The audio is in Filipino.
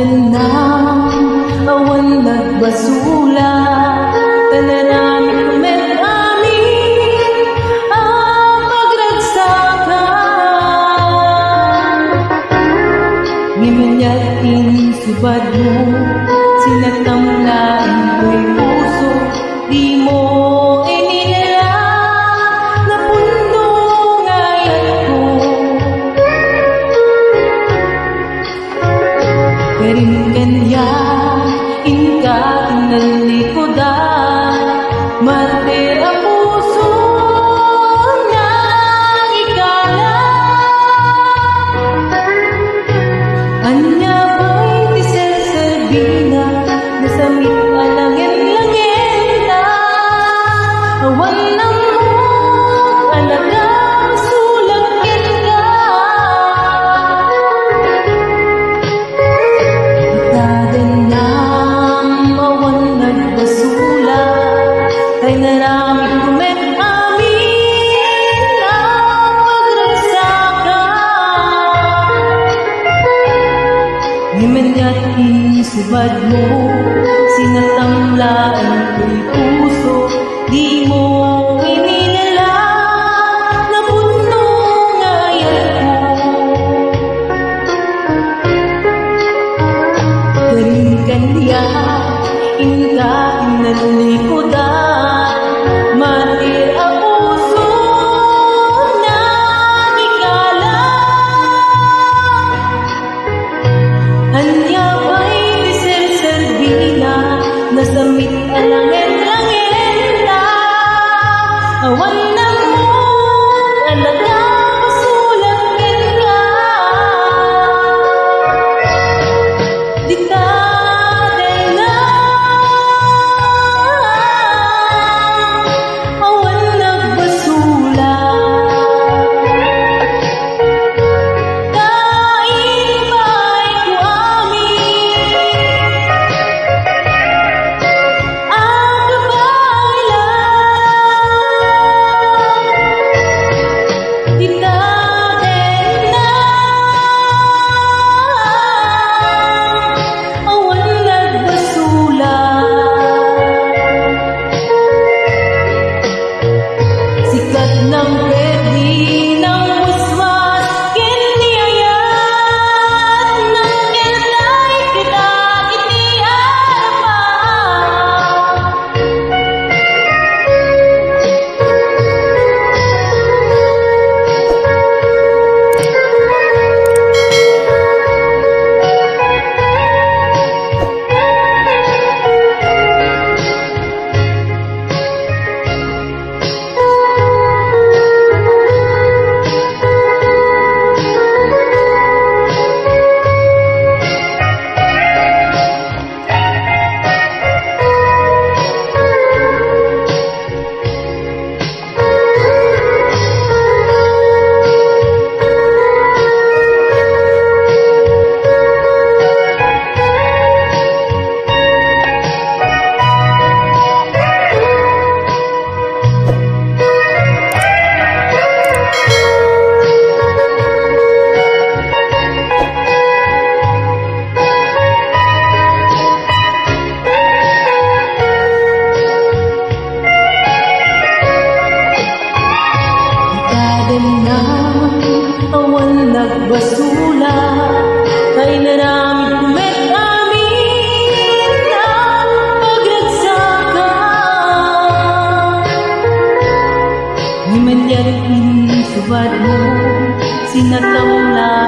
Ditagan ng awan nagbasula, tanarami kumet amin ang pagragsakan. Mimanyating subad mo, sinatamlain ko'y puso, di mo ininala na puno ngayon ko. Karimkanya, inka inalikodan, martir ang puso na ikala. Anya ba'y tiserservina, nasamit alangin-langenta, awan ng mong alagang sulagin ka. Ditagan ng awan nagbasula, kay narami kumet amin ang pagragsakan. Mimanyating subad mo, sinatamlaan ko'y puso, di mo ininala na puno ngayon ko. Karimkanya, inka inalikodan, martir ang puso na ikala. Anya ba'y tiserservina, nasamit alangin-langenta, awan ng mong alagang sulagin ka. Ditagan ng awan nagbasula, kain ba'y kuamin ang kabailan. Ditagan ng awan nagbasula, sikat ng pwede ng muswas, kiniyayat ng kinatay kita itiarapan. Ditagan ng awan nagbasula, kay narami kumet amin ang pagragsakan. Mimanyating subad mo, sinatamla